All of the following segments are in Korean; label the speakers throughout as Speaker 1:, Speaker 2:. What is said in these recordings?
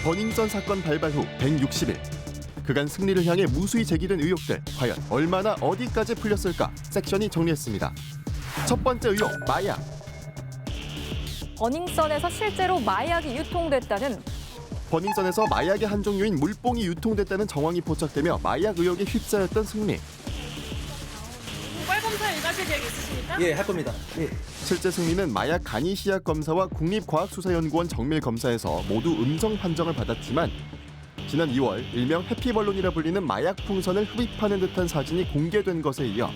Speaker 1: 버닝썬 사건 발발 후 160일. 그간 승리를 향해 무수히 제기된 의혹들 과연 얼마나 어디까지 풀렸을까 섹션이 정리했습니다. 첫 번째 의혹, 마약.
Speaker 2: 버닝썬에서 실제로 마약이 유통됐다는
Speaker 1: 버닝썬에서 마약의 한 종류인 물뽕이 유통됐다는 정황이 포착되며 마약 의혹에 휩싸였던 승리.
Speaker 3: 고발 검사 일가실 계획 있으십니까?
Speaker 4: 예, 할 겁니다. 예.
Speaker 1: 실제 승리는 마약 간이시약 검사와 국립과학수사연구원 정밀 검사에서 모두 음성 판정을 받았지만 지난 2월 일명 해피벌룬이라 불리는 마약 풍선을 흡입하는 듯한 사진이 공개된 것에 이어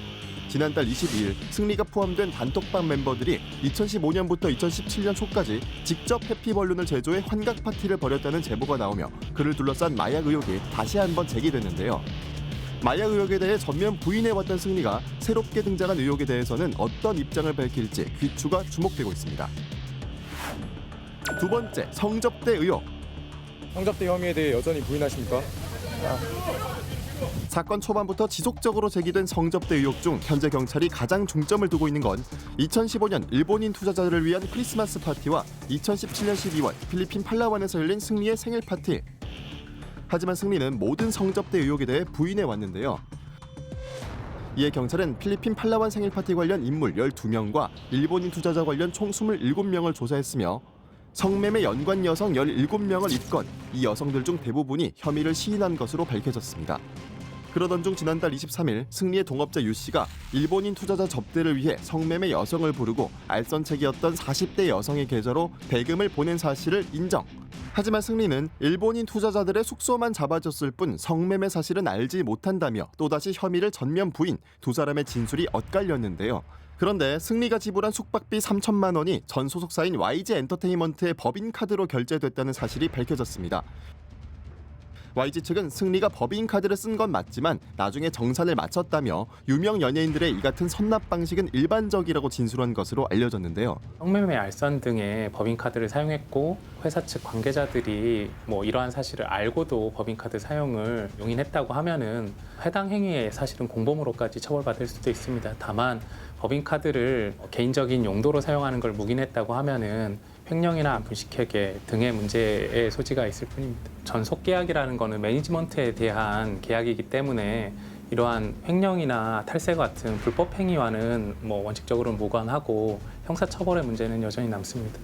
Speaker 1: 지난달 22일 승리가 포함된 단톡방 멤버들이 2015년부터 2017년 초까지 직접 해피벌룬을 제조해 환각 파티를 벌였다는 제보가 나오며 그를 둘러싼 마약 의혹이 다시 한번 제기됐는데요. 마약 의혹에 대해 전면 부인해왔던 승리가 새롭게 등장한 의혹에 대해서는 어떤 입장을 밝힐지 귀추가 주목되고 있습니다. 두 번째, 성접대 의혹.
Speaker 5: 성접대 혐의에 대해 여전히 부인하십니까?
Speaker 1: 사건 초반부터 지속적으로 제기된 성접대 의혹 중 현재 경찰이 가장 중점을 두고 있는 건 2015년 일본인 투자자들을 위한 크리스마스 파티와 2017년 12월 필리핀 팔라완에서 열린 승리의 생일 파티. 하지만 승리는 모든 성접대 의혹에 대해 부인해 왔는데요. 이에 경찰은 필리핀 팔라완 생일 파티 관련 인물 12명과 일본인 투자자 관련 총 27명을 조사했으며 성매매 연관 여성 17명을 입건, 이 여성들 중 대부분이 혐의를 시인한 것으로 밝혀졌습니다. 그러던 중 지난달 23일 승리의 동업자 유 씨가 일본인 투자자 접대를 위해 성매매 여성을 부르고 알선책이었던 40대 여성의 계좌로 대금을 보낸 사실을 인정. 하지만 승리는 일본인 투자자들의 숙소만 잡아줬을 뿐 성매매 사실은 알지 못한다며 또다시 혐의를 전면 부인, 두 사람의 진술이 엇갈렸는데요. 그런데 승리가 지불한 숙박비 3천만 원이 전 소속사인 YG 엔터테인먼트의 법인카드로 결제됐다는 사실이 밝혀졌습니다. YG 측은 승리가 법인카드를 쓴 건 맞지만 나중에 정산을 마쳤다며 유명 연예인들의 이 같은 선납 방식은 일반적이라고 진술한 것으로 알려졌는데요.
Speaker 6: 성매매 알선 등의 법인카드를 사용했고 회사 측 관계자들이 이러한 사실을 알고도 법인카드 사용을 용인했다고 하면은 해당 행위에 사실은 공범으로까지 처벌받을 수도 있습니다. 다만 법인카드를 개인적인 용도로 사용하는 걸 묵인했다고 하면은 횡령이나 불식회계 등의 문제의 소지가 있을 뿐입니다. 전속 계약이라는 거는 매니지먼트에 대한 계약이기 때문에 이러한 횡령이나 탈세 같은 불법 행위와는 원칙적으로 무관하고 형사처벌의 문제는 여전히 남습니다.